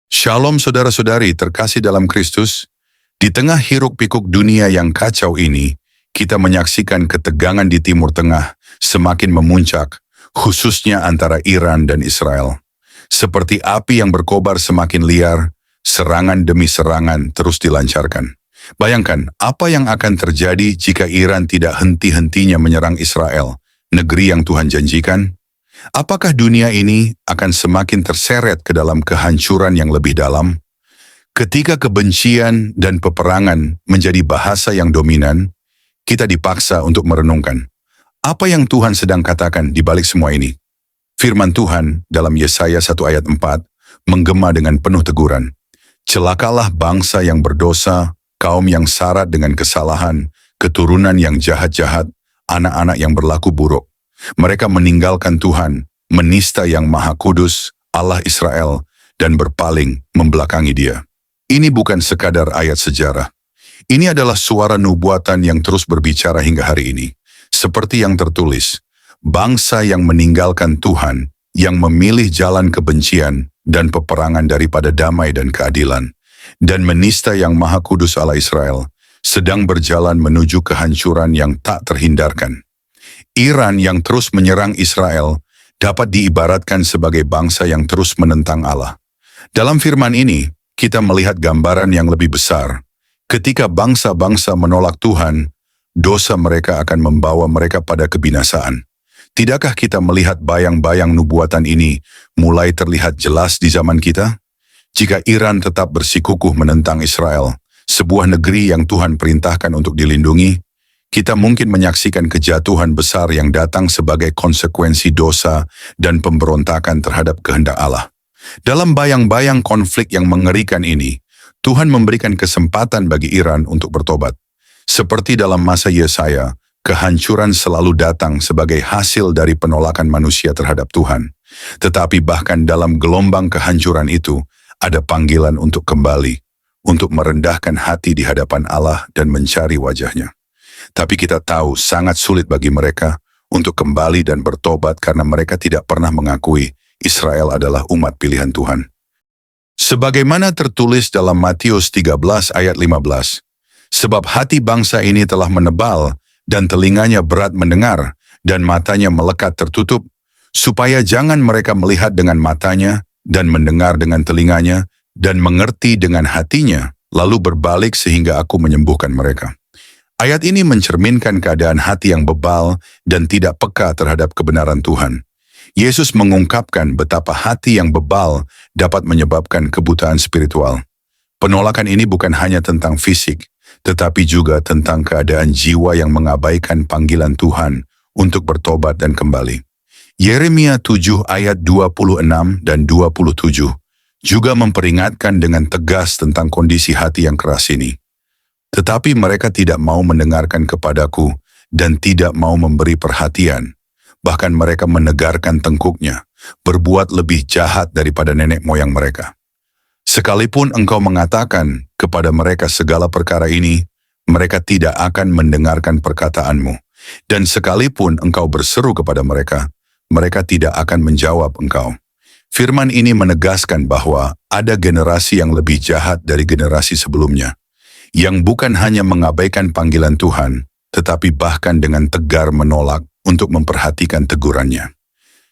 Shalom saudara-saudari terkasih dalam Kristus. Di tengah hiruk-pikuk dunia yang kacau ini, kita menyaksikan ketegangan di Timur Tengah semakin memuncak, khususnya antara Iran dan Israel. Seperti api yang berkobar semakin liar, serangan demi serangan terus dilancarkan. Bayangkan apa yang akan terjadi jika Iran tidak henti-hentinya menyerang Israel, negeri yang Tuhan janjikan. Apakah dunia ini akan semakin terseret ke dalam kehancuran yang lebih dalam? Ketika kebencian dan peperangan menjadi bahasa yang dominan, kita dipaksa untuk merenungkan. Apa yang Tuhan sedang katakan di balik semua ini? Firman Tuhan dalam Yesaya 1 ayat 4 menggema dengan penuh teguran. Celakalah bangsa yang berdosa, kaum yang syarat dengan kesalahan, keturunan yang jahat-jahat, anak-anak yang berlaku buruk. Mereka meninggalkan Tuhan, menista yang Maha Kudus, Allah Israel, dan berpaling membelakangi Dia. Ini bukan sekadar ayat sejarah. Ini adalah suara nubuatan yang terus berbicara hingga hari ini. Seperti yang tertulis, bangsa yang meninggalkan Tuhan, yang memilih jalan kebencian dan peperangan daripada damai dan keadilan, dan menista yang Maha Kudus Allah Israel, sedang berjalan menuju kehancuran yang tak terhindarkan. Iran yang terus menyerang Israel dapat diibaratkan sebagai bangsa yang terus menentang Allah. Dalam firman ini, kita melihat gambaran yang lebih besar. Ketika bangsa-bangsa menolak Tuhan, dosa mereka akan membawa mereka pada kebinasaan. Tidakkah kita melihat bayang-bayang nubuatan ini mulai terlihat jelas di zaman kita? Jika Iran tetap bersikukuh menentang Israel, sebuah negeri yang Tuhan perintahkan untuk dilindungi, kita mungkin menyaksikan kejatuhan besar yang datang sebagai konsekuensi dosa dan pemberontakan terhadap kehendak Allah. Dalam bayang-bayang konflik yang mengerikan ini, Tuhan memberikan kesempatan bagi Iran untuk bertobat. Seperti dalam masa Yesaya, kehancuran selalu datang sebagai hasil dari penolakan manusia terhadap Tuhan. Tetapi bahkan dalam gelombang kehancuran itu, ada panggilan untuk kembali, untuk merendahkan hati di hadapan Allah dan mencari wajah-Nya. Tapi kita tahu sangat sulit bagi mereka untuk kembali dan bertobat karena mereka tidak pernah mengakui Israel adalah umat pilihan Tuhan. Sebagaimana tertulis dalam Matius 13 ayat 15, sebab hati bangsa ini telah menebal dan telinganya berat mendengar dan matanya melekat tertutup, supaya jangan mereka melihat dengan matanya dan mendengar dengan telinganya dan mengerti dengan hatinya, lalu berbalik sehingga aku menyembuhkan mereka. Ayat ini mencerminkan keadaan hati yang bebal dan tidak peka terhadap kebenaran Tuhan. Yesus mengungkapkan betapa hati yang bebal dapat menyebabkan kebutaan spiritual. Penolakan ini bukan hanya tentang fisik, tetapi juga tentang keadaan jiwa yang mengabaikan panggilan Tuhan untuk bertobat dan kembali. Yeremia 7 ayat 26 dan 27 juga memperingatkan dengan tegas tentang kondisi hati yang keras ini. Tetapi mereka tidak mau mendengarkan kepadaku dan tidak mau memberi perhatian. Bahkan mereka menegarkan tengkuknya, berbuat lebih jahat daripada nenek moyang mereka. Sekalipun engkau mengatakan kepada mereka segala perkara ini, mereka tidak akan mendengarkan perkataanmu. Dan sekalipun engkau berseru kepada mereka, mereka tidak akan menjawab engkau. Firman ini menegaskan bahwa ada generasi yang lebih jahat dari generasi sebelumnya, yang bukan hanya mengabaikan panggilan Tuhan, tetapi bahkan dengan tegar menolak untuk memperhatikan tegurannya.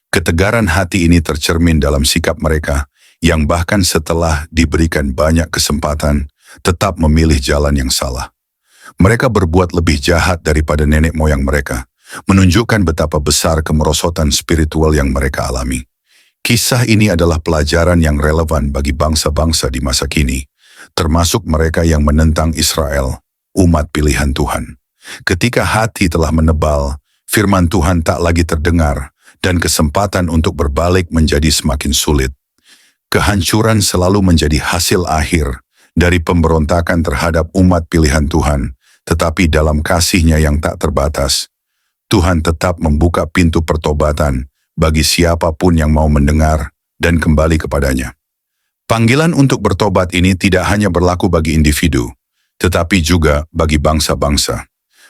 Ketegaran hati ini tercermin dalam sikap mereka, yang bahkan setelah diberikan banyak kesempatan, tetap memilih jalan yang salah. Mereka berbuat lebih jahat daripada nenek moyang mereka, menunjukkan betapa besar kemerosotan spiritual yang mereka alami. Kisah ini adalah pelajaran yang relevan bagi bangsa-bangsa di masa kini, termasuk mereka yang menentang Israel, umat pilihan Tuhan. Ketika hati telah menebal, firman Tuhan tak lagi terdengar, dan kesempatan untuk berbalik menjadi semakin sulit. Kehancuran selalu menjadi hasil akhir dari pemberontakan terhadap umat pilihan Tuhan, tetapi dalam kasih-Nya yang tak terbatas, Tuhan tetap membuka pintu pertobatan bagi siapapun yang mau mendengar dan kembali kepadanya. Panggilan untuk bertobat ini tidak hanya berlaku bagi individu, tetapi juga bagi bangsa-bangsa.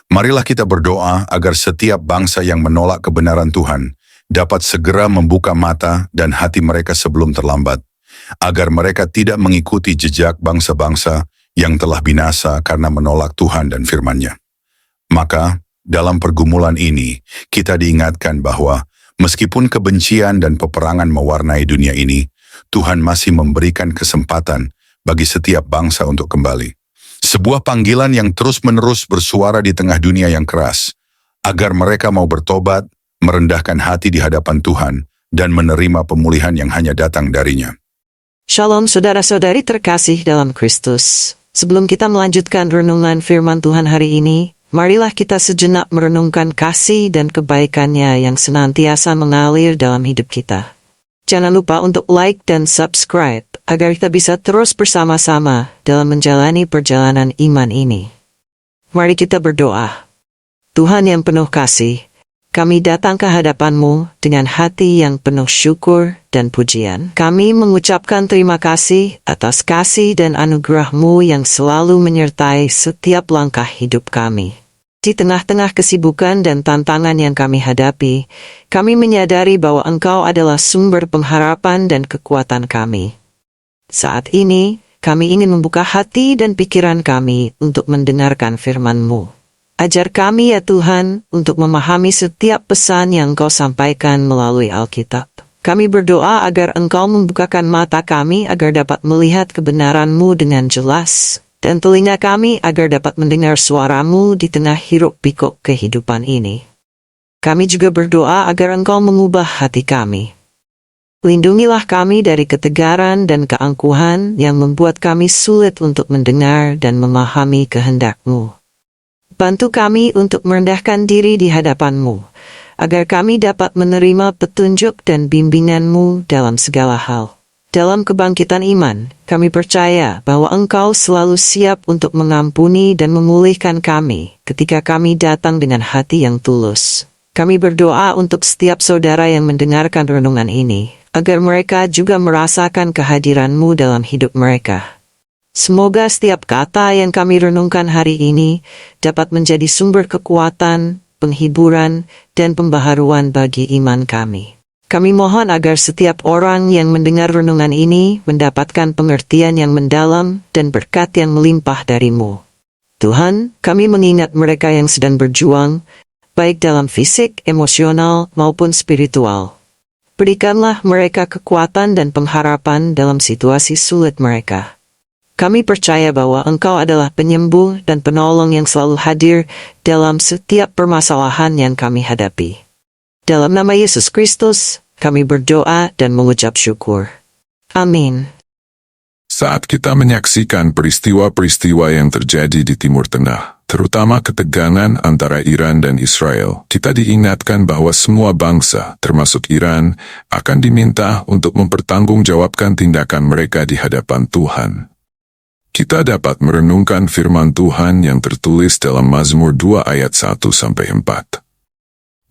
Marilah kita berdoa agar setiap bangsa yang menolak kebenaran Tuhan dapat segera membuka mata dan hati mereka sebelum terlambat. agar mereka tidak mengikuti jejak bangsa-bangsa yang telah binasa karena menolak Tuhan dan firman-Nya. Maka, dalam pergumulan ini, kita diingatkan bahwa meskipun kebencian dan peperangan mewarnai dunia ini, Tuhan masih memberikan kesempatan bagi setiap bangsa untuk kembali. Sebuah panggilan yang terus-menerus bersuara di tengah dunia yang keras, agar mereka mau bertobat, merendahkan hati di hadapan Tuhan, dan menerima pemulihan yang hanya datang darinya. Shalom saudara-saudari terkasih dalam Kristus. Sebelum kita melanjutkan renungan firman Tuhan hari ini, marilah kita sejenak merenungkan kasih dan kebaikan-Nya yang senantiasa mengalir dalam hidup kita. Jangan lupa untuk like dan subscribe, agar kita bisa terus bersama-sama dalam menjalani perjalanan iman ini. Mari kita berdoa. Tuhan yang penuh kasih, kami datang ke hadapan-Mu dengan hati yang penuh syukur dan pujian. Kami mengucapkan terima kasih atas kasih dan anugerah-Mu yang selalu menyertai setiap langkah hidup kami. Di tengah-tengah kesibukan dan tantangan yang kami hadapi, kami menyadari bahwa Engkau adalah sumber pengharapan dan kekuatan kami. Saat ini, kami ingin membuka hati dan pikiran kami untuk mendengarkan firman-Mu. Ajar kami ya Tuhan, untuk memahami setiap pesan yang Engkau sampaikan melalui Alkitab. Kami berdoa agar Engkau membukakan mata kami agar dapat melihat kebenaran-Mu dengan jelas, dan telinga kami agar dapat mendengar suara-Mu di tengah hiruk-pikuk kehidupan ini. Kami juga berdoa agar Engkau mengubah hati kami. Lindungilah kami dari ketegaran dan keangkuhan yang membuat kami sulit untuk mendengar dan memahami kehendak-Mu. Bantu kami untuk merendahkan diri di hadapan-Mu, agar kami dapat menerima petunjuk dan bimbingan-Mu dalam segala hal. Dalam kebangkitan iman, kami percaya bahwa Engkau selalu siap untuk mengampuni dan memulihkan kami ketika kami datang dengan hati yang tulus. Kami berdoa untuk setiap saudara yang mendengarkan renungan ini, agar mereka juga merasakan kehadiran-Mu dalam hidup mereka. Semoga setiap kata yang kami renungkan hari ini dapat menjadi sumber kekuatan, penghiburan, dan pembaharuan bagi iman kami. Kami mohon agar setiap orang yang mendengar renungan ini mendapatkan pengertian yang mendalam dan berkat yang melimpah dari-Mu. Tuhan, kami mengingat mereka yang sedang berjuang, baik dalam fisik, emosional, maupun spiritual. Berikanlah mereka kekuatan dan pengharapan dalam situasi sulit mereka. Kami percaya bahwa Engkau adalah penyembuh dan penolong yang selalu hadir dalam setiap permasalahan yang kami hadapi. Dalam nama Yesus Kristus, kami berdoa dan mengucap syukur. Amin. Saat kita menyaksikan peristiwa-peristiwa yang terjadi di Timur Tengah, terutama ketegangan antara Iran dan Israel, kita diingatkan bahwa semua bangsa, termasuk Iran, akan diminta untuk mempertanggungjawabkan tindakan mereka di hadapan Tuhan. Kita dapat merenungkan firman Tuhan yang tertulis dalam Mazmur 2 ayat 1-4.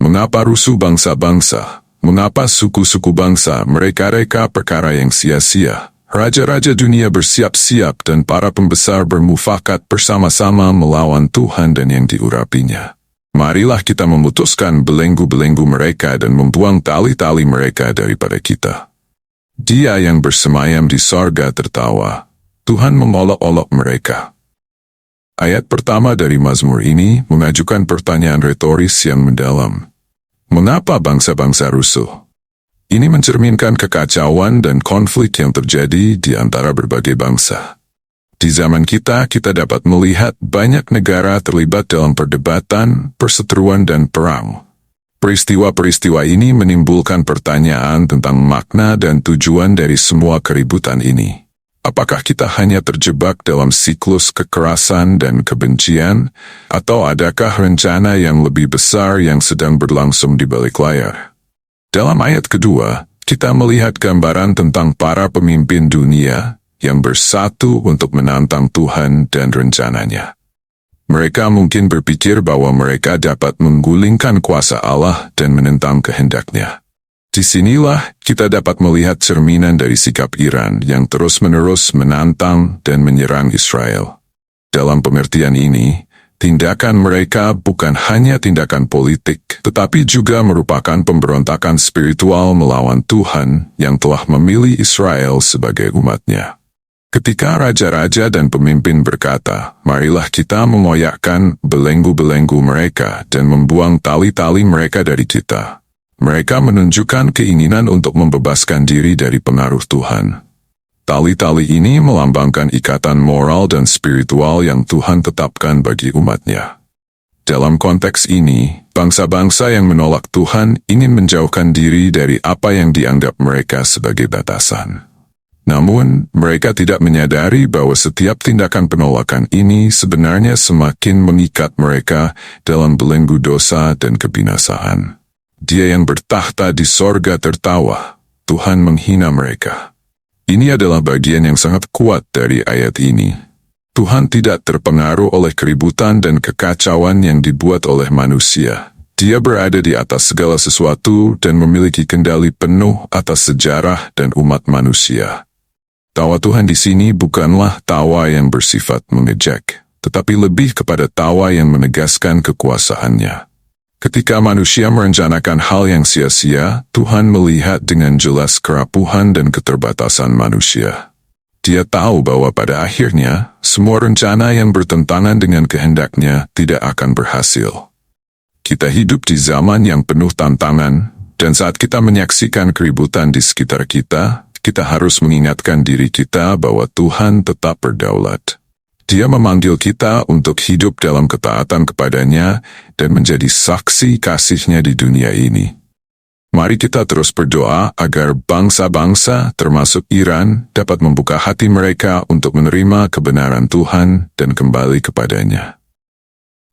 Mengapa rusuh bangsa-bangsa? Mengapa suku-suku bangsa mereka-reka perkara yang sia-sia? Raja-raja dunia bersiap-siap dan para pembesar bermufakat bersama-sama melawan Tuhan dan yang diurapinya. Marilah kita memutuskan belenggu-belenggu mereka dan membuang tali-tali mereka daripada kita. Dia yang bersemayam di sorga tertawa. Tuhan mengolok-olok mereka. Ayat pertama dari Mazmur ini mengajukan pertanyaan retoris yang mendalam. Mengapa bangsa-bangsa rusuh? Ini mencerminkan kekacauan dan konflik yang terjadi di antara berbagai bangsa. Di zaman kita dapat melihat banyak negara terlibat dalam perdebatan, perseteruan, dan perang. Peristiwa-peristiwa ini menimbulkan pertanyaan tentang makna dan tujuan dari semua keributan ini. Apakah kita hanya terjebak dalam siklus kekerasan dan kebencian, atau adakah rencana yang lebih besar yang sedang berlangsung di balik layar? Dalam ayat kedua, kita melihat gambaran tentang para pemimpin dunia yang bersatu untuk menantang Tuhan dan rencananya. Mereka mungkin berpikir bahwa mereka dapat menggulingkan kuasa Allah dan menentang kehendak-Nya. Disinilah kita dapat melihat cerminan dari sikap Iran yang terus-menerus menantang dan menyerang Israel. Dalam pengertian ini, Tindakan mereka bukan hanya tindakan politik, tetapi juga merupakan pemberontakan spiritual melawan Tuhan yang telah memilih Israel sebagai umatnya. Ketika raja-raja dan pemimpin berkata, marilah kita mengoyakkan belenggu-belenggu mereka dan membuang tali-tali mereka dari kita, mereka menunjukkan keinginan untuk membebaskan diri dari pengaruh Tuhan. Tali-tali ini melambangkan ikatan moral dan spiritual yang Tuhan tetapkan bagi umatnya. Dalam konteks ini, bangsa-bangsa yang menolak Tuhan ingin menjauhkan diri dari apa yang dianggap mereka sebagai batasan. Namun, mereka tidak menyadari bahwa setiap tindakan penolakan ini sebenarnya semakin mengikat mereka dalam belenggu dosa dan kebinasaan. Dia yang bertahta di sorga tertawa, Tuhan menghina mereka. Ini adalah bagian yang sangat kuat dari ayat ini. Tuhan tidak terpengaruh oleh keributan dan kekacauan yang dibuat oleh manusia. Dia berada di atas segala sesuatu dan memiliki kendali penuh atas sejarah dan umat manusia. Tawa Tuhan di sini bukanlah tawa yang bersifat mengejek, tetapi lebih kepada tawa yang menegaskan kekuasaannya. Ketika manusia merencanakan hal yang sia-sia, Tuhan melihat dengan jelas kerapuhan dan keterbatasan manusia. Dia tahu bahwa pada akhirnya, semua rencana yang bertentangan dengan kehendaknya tidak akan berhasil. Kita hidup di zaman yang penuh tantangan, dan saat kita menyaksikan keributan di sekitar kita, kita harus mengingatkan diri kita bahwa Tuhan tetap berdaulat. Dia memanggil kita untuk hidup dalam ketaatan kepadanya dan menjadi saksi kasih-Nya di dunia ini. Mari kita terus berdoa agar bangsa-bangsa, termasuk Iran, dapat membuka hati mereka untuk menerima kebenaran Tuhan dan kembali kepadanya.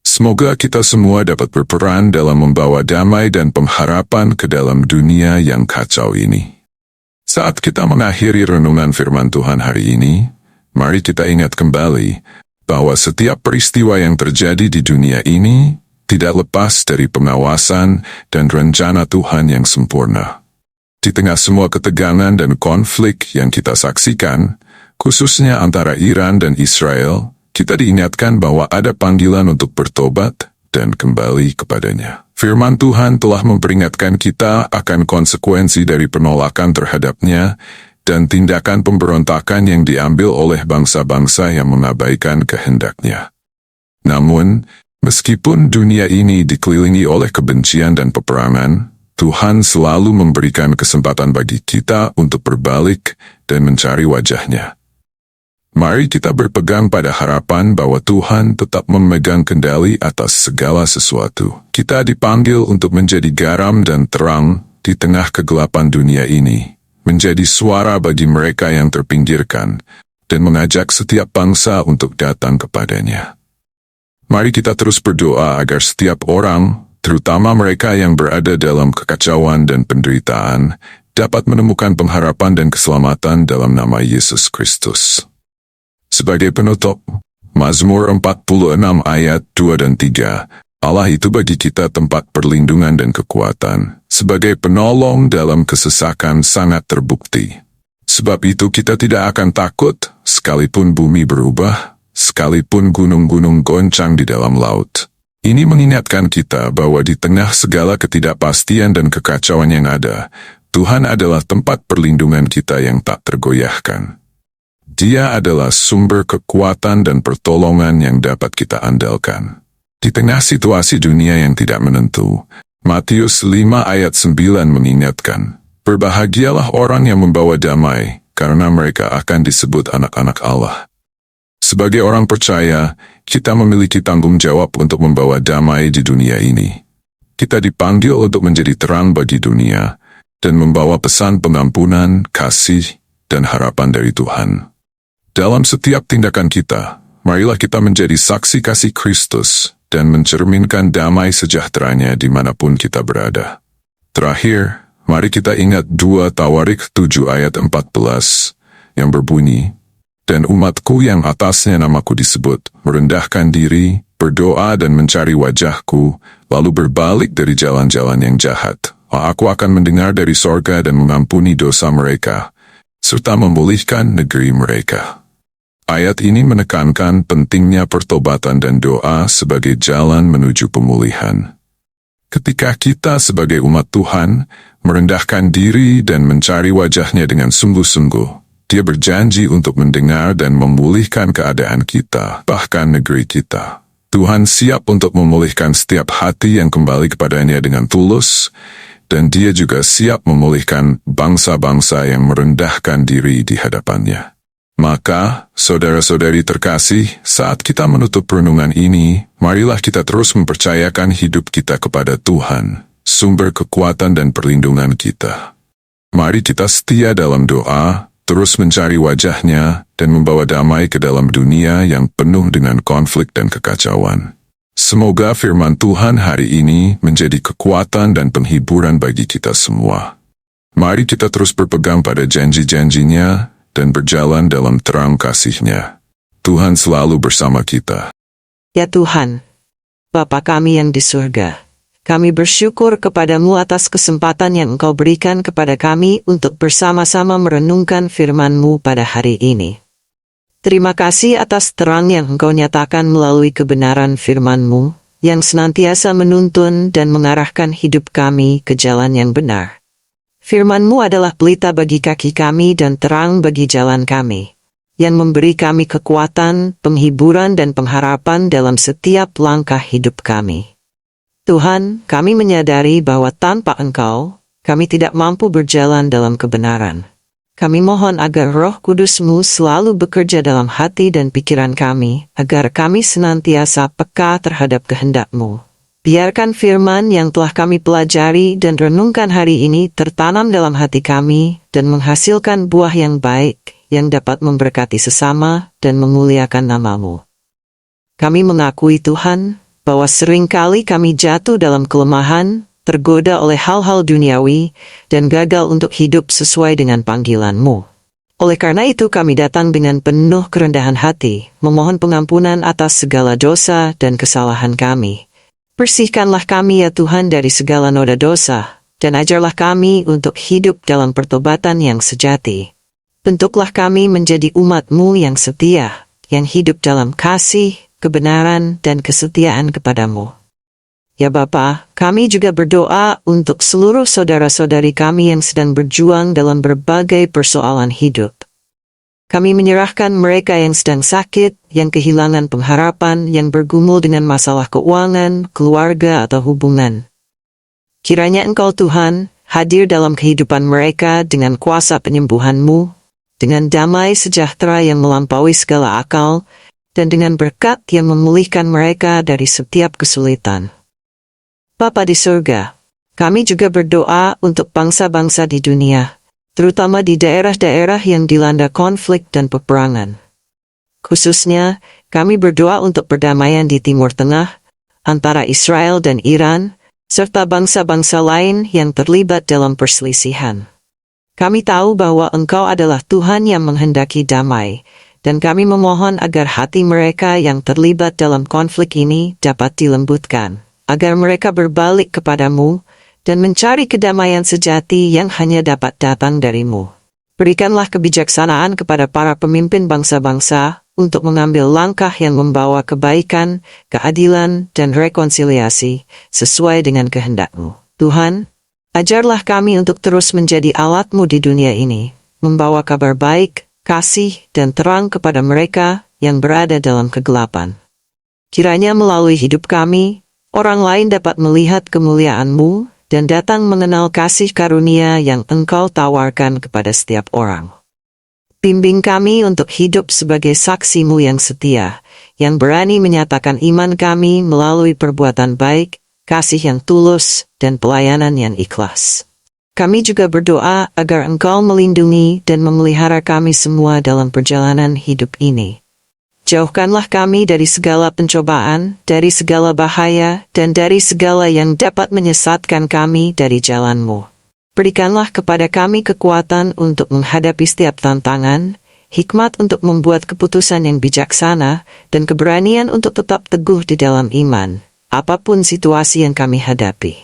Semoga kita semua dapat berperan dalam membawa damai dan pengharapan ke dalam dunia yang kacau ini. Saat kita mengakhiri renungan firman Tuhan hari ini, mari kita ingat kembali bahwa setiap peristiwa yang terjadi di dunia ini tidak lepas dari pengawasan dan rencana Tuhan yang sempurna. Di tengah semua ketegangan dan konflik yang kita saksikan, khususnya antara Iran dan Israel, kita diingatkan bahwa ada panggilan untuk bertobat dan kembali kepadanya. Firman Tuhan telah memperingatkan kita akan konsekuensi dari penolakan terhadapnya dan tindakan pemberontakan yang diambil oleh bangsa-bangsa yang mengabaikan kehendaknya. Namun, meskipun dunia ini dikelilingi oleh kebencian dan peperangan, Tuhan selalu memberikan kesempatan bagi kita untuk berbalik dan mencari wajah-Nya. Mari kita berpegang pada harapan bahwa Tuhan tetap memegang kendali atas segala sesuatu. Kita dipanggil untuk menjadi garam dan terang di tengah kegelapan dunia ini, menjadi suara bagi mereka yang terpinggirkan, dan mengajak setiap bangsa untuk datang kepadanya. Mari kita terus berdoa agar setiap orang, terutama mereka yang berada dalam kekacauan dan penderitaan, dapat menemukan pengharapan dan keselamatan dalam nama Yesus Kristus. Sebagai penutup, Mazmur 46 ayat 2 dan 3, Allah itu bagi kita tempat perlindungan dan kekuatan, sebagai penolong dalam kesesakan sangat terbukti. Sebab itu kita tidak akan takut, sekalipun bumi berubah, sekalipun gunung-gunung goncang di dalam laut. Ini mengingatkan kita bahwa di tengah segala ketidakpastian dan kekacauan yang ada, Tuhan adalah tempat perlindungan kita yang tak tergoyahkan. Dia adalah sumber kekuatan dan pertolongan yang dapat kita andalkan. Di tengah situasi dunia yang tidak menentu, Matius 5 ayat 9 mengingatkan, berbahagialah orang yang membawa damai, karena mereka akan disebut anak-anak Allah. Sebagai orang percaya, kita memiliki tanggung jawab untuk membawa damai di dunia ini. Kita dipanggil untuk menjadi terang bagi dunia, dan membawa pesan pengampunan, kasih, dan harapan dari Tuhan. Dalam setiap tindakan kita, marilah kita menjadi saksi kasih Kristus dan mencerminkan damai sejahtera-Nya dimanapun kita berada. Terakhir, mari kita ingat 2 Tawarik 7 ayat 14 yang berbunyi, dan umatku yang atasnya namaku disebut, merendahkan diri, berdoa dan mencari wajahku, lalu berbalik dari jalan-jalan yang jahat. Aku akan mendengar dari sorga dan mengampuni dosa mereka, serta memulihkan negeri mereka. Ayat ini menekankan pentingnya pertobatan dan doa sebagai jalan menuju pemulihan. Ketika kita sebagai umat Tuhan merendahkan diri dan mencari wajahnya dengan sungguh-sungguh, Dia berjanji untuk mendengar dan memulihkan keadaan kita, bahkan negeri kita. Tuhan siap untuk memulihkan setiap hati yang kembali kepadanya dengan tulus, dan Dia juga siap memulihkan bangsa-bangsa yang merendahkan diri di hadapannya. Maka, saudara-saudari terkasih, saat kita menutup renungan ini, marilah kita terus mempercayakan hidup kita kepada Tuhan, sumber kekuatan dan perlindungan kita. Mari kita setia dalam doa, terus mencari wajah-Nya, dan membawa damai ke dalam dunia yang penuh dengan konflik dan kekacauan. Semoga firman Tuhan hari ini menjadi kekuatan dan penghiburan bagi kita semua. Mari kita terus berpegang pada janji-janji-Nya, dan berjalan dalam terang kasih-Nya. Tuhan selalu bersama kita. Ya Tuhan, Bapa kami yang di surga, kami bersyukur kepadamu atas kesempatan yang Engkau berikan kepada kami untuk bersama-sama merenungkan firman-Mu pada hari ini. Terima kasih atas terang yang Engkau nyatakan melalui kebenaran firman-Mu, yang senantiasa menuntun dan mengarahkan hidup kami ke jalan yang benar. Firman-Mu adalah pelita bagi kaki kami dan terang bagi jalan kami, yang memberi kami kekuatan, penghiburan dan pengharapan dalam setiap langkah hidup kami. Tuhan, kami menyadari bahwa tanpa Engkau, kami tidak mampu berjalan dalam kebenaran. Kami mohon agar Roh Kudus-Mu selalu bekerja dalam hati dan pikiran kami, agar kami senantiasa peka terhadap kehendak-Mu. Biarkan firman yang telah kami pelajari dan renungkan hari ini tertanam dalam hati kami dan menghasilkan buah yang baik yang dapat memberkati sesama dan memuliakan nama-Mu. Kami mengakui Tuhan bahwa seringkali kami jatuh dalam kelemahan, tergoda oleh hal-hal duniawi, dan gagal untuk hidup sesuai dengan panggilan-Mu. Oleh karena itu kami datang dengan penuh kerendahan hati, memohon pengampunan atas segala dosa dan kesalahan kami. Bersihkanlah kami ya Tuhan dari segala noda dosa, dan ajarlah kami untuk hidup dalam pertobatan yang sejati. Bentuklah kami menjadi umat-Mu yang setia, yang hidup dalam kasih, kebenaran, dan kesetiaan kepadamu. Ya Bapa, kami juga berdoa untuk seluruh saudara-saudari kami yang sedang berjuang dalam berbagai persoalan hidup. Kami menyerahkan mereka yang sedang sakit, yang kehilangan pengharapan, yang bergumul dengan masalah keuangan, keluarga, atau hubungan. Kiranya Engkau Tuhan, hadir dalam kehidupan mereka dengan kuasa penyembuhan-Mu, dengan damai sejahtera yang melampaui segala akal, dan dengan berkat yang memulihkan mereka dari setiap kesulitan. Bapa di surga, kami juga berdoa untuk bangsa-bangsa di dunia, terutama di daerah-daerah yang dilanda konflik dan peperangan. Khususnya, kami berdoa untuk perdamaian di Timur Tengah, antara Israel dan Iran, serta bangsa-bangsa lain yang terlibat dalam perselisihan. Kami tahu bahwa Engkau adalah Tuhan yang menghendaki damai, dan kami memohon agar hati mereka yang terlibat dalam konflik ini dapat dilembutkan, agar mereka berbalik kepadamu, dan mencari kedamaian sejati yang hanya dapat datang dari-Mu. Berikanlah kebijaksanaan kepada para pemimpin bangsa-bangsa untuk mengambil langkah yang membawa kebaikan, keadilan, dan rekonsiliasi sesuai dengan kehendak-Mu. Tuhan, ajarlah kami untuk terus menjadi alat-Mu di dunia ini, membawa kabar baik, kasih, dan terang kepada mereka yang berada dalam kegelapan. Kiranya melalui hidup kami, orang lain dapat melihat kemuliaan-Mu, dan datang mengenal kasih karunia yang Engkau tawarkan kepada setiap orang. Bimbing kami untuk hidup sebagai saksi-Mu yang setia, yang berani menyatakan iman kami melalui perbuatan baik, kasih yang tulus, dan pelayanan yang ikhlas. Kami juga berdoa agar Engkau melindungi dan memelihara kami semua dalam perjalanan hidup ini. Jauhkanlah kami dari segala pencobaan, dari segala bahaya, dan dari segala yang dapat menyesatkan kami dari jalan-Mu. Berikanlah kepada kami kekuatan untuk menghadapi setiap tantangan, hikmat untuk membuat keputusan yang bijaksana, dan keberanian untuk tetap teguh di dalam iman, apapun situasi yang kami hadapi.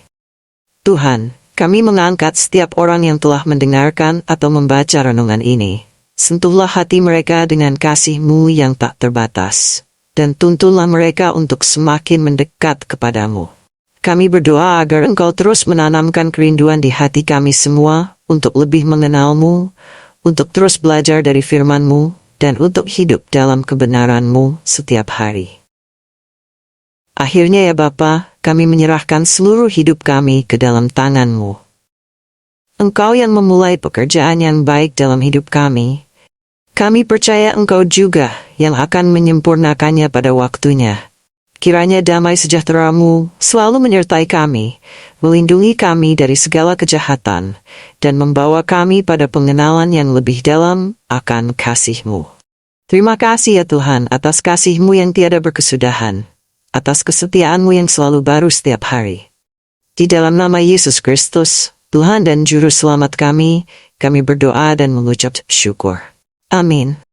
Tuhan, kami mengangkat setiap orang yang telah mendengarkan atau membaca renungan ini. Sentuhlah hati mereka dengan kasih-Mu yang tak terbatas, dan tuntunlah mereka untuk semakin mendekat kepadamu. Kami berdoa agar Engkau terus menanamkan kerinduan di hati kami semua untuk lebih mengenal-Mu, untuk terus belajar dari firman-Mu, dan untuk hidup dalam kebenaran-Mu setiap hari. Akhirnya ya Bapa, kami menyerahkan seluruh hidup kami ke dalam tangan-Mu. Engkau yang memulai pekerjaan yang baik dalam hidup kami. Kami percaya Engkau juga yang akan menyempurnakannya pada waktunya. Kiranya damai sejahtera-Mu selalu menyertai kami, melindungi kami dari segala kejahatan, dan membawa kami pada pengenalan yang lebih dalam akan kasih-Mu. Terima kasih ya Tuhan atas kasih-Mu yang tiada berkesudahan, atas kesetiaan-Mu yang selalu baru setiap hari. Di dalam nama Yesus Kristus, Tuhan dan Juru Selamat kami berdoa dan mengucap syukur. Amin.